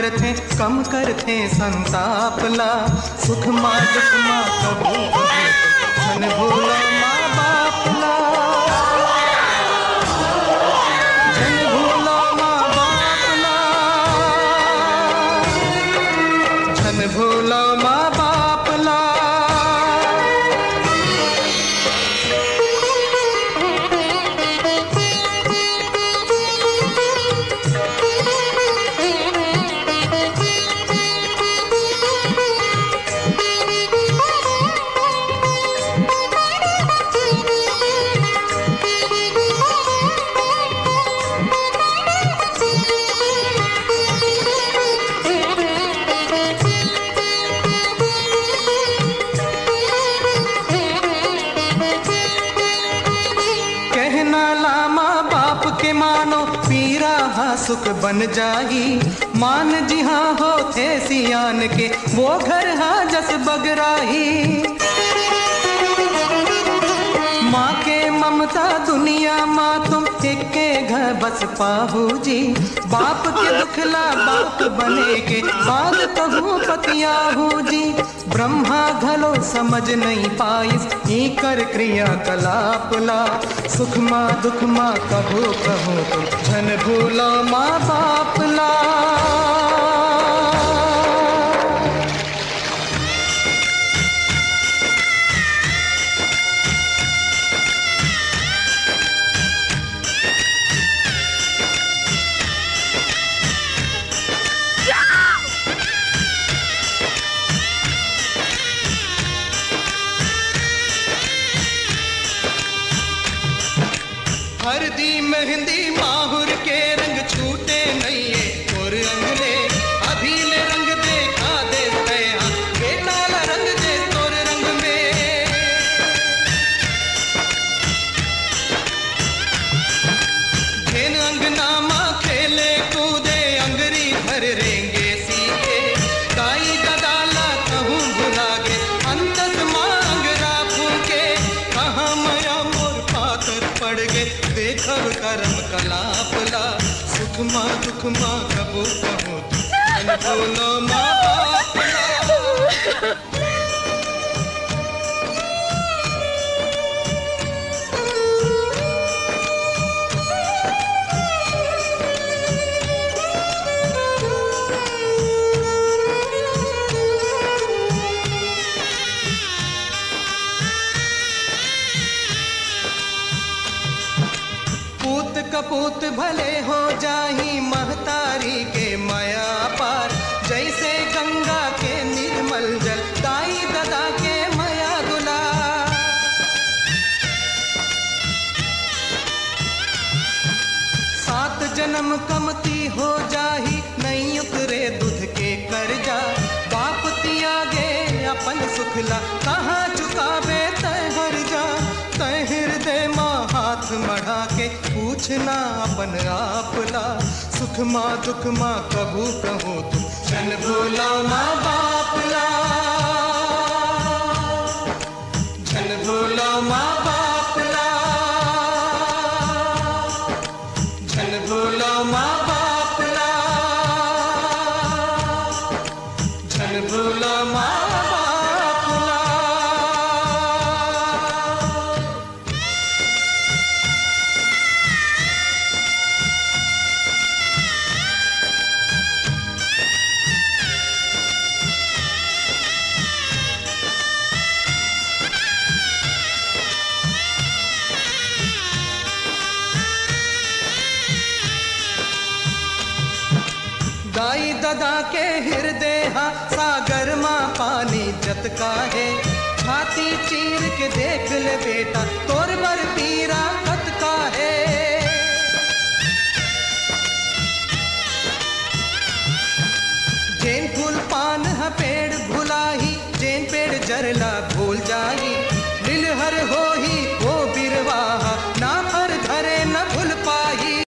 करथे कम करथे संतापला। सुख माँ दुख माँ कबू धन भूला माँ बापला। धन भूला माँ बापला। धन भूला माँ बापला। सुख बन जाही मान जी हाँ हो थे सियान के वो घर हाँ जस बगराही। माँ के ममता दुनिया माँ तुम के घर बस पाहू जी। बाप के दुखला बाप बने के बाद कहूँ पतियाहू जी। ब्रह्मा घलो समझ नहीं पाइस ही कर क्रिया कलापला। सुख माँ दुख माँ कहो कहो तुम धन भूलो माँ बापला। हरदी मेहंदी माहुर के रंग छूटे नहीं है और अंगले अभी ले रंग देखा दे तया बेताल रंग दे तोर रंग में। घेन अंगना माँ खेले कूदे अंगरी भर रेंगे सीखे। दाई ददाला कहूँ भुला गे अंतस माँ अंगरा फूके। कहाँ मया मोर पाकर पड़ गे देखब करम कलापला। सुख माँ दुख माँ कबू कहो धन भूलो माँ बापला। पूत कपूत भले हो जाही महतारी के माया पार। जैसे गंगा के निर्मल जल दाई ददा के माया दुला। सात जन्म कमती हो जाही नहीं उतरे दूध के कर्जा। बाप त्यागे अपन सुखला कहाँ चुकावे तय हर जा। तय हृदय माँ हाथ मढ़ा के पूछना अपन आपला। सुख माँ दुख माँ कबू कहो तुम धन भूला माँ बापला। धन भूला माँ बापला। धन भूला माँ बापला। धन भूला माँ बापला। दाई ददा के हृदय सागर माँ पानी जतका है। छाती चीर के देख ले बेटा तोर बर पीरा कतका है। जेन फूल पान ह पेड़ भुलाही जेन पेड़ जरला भूल जाही।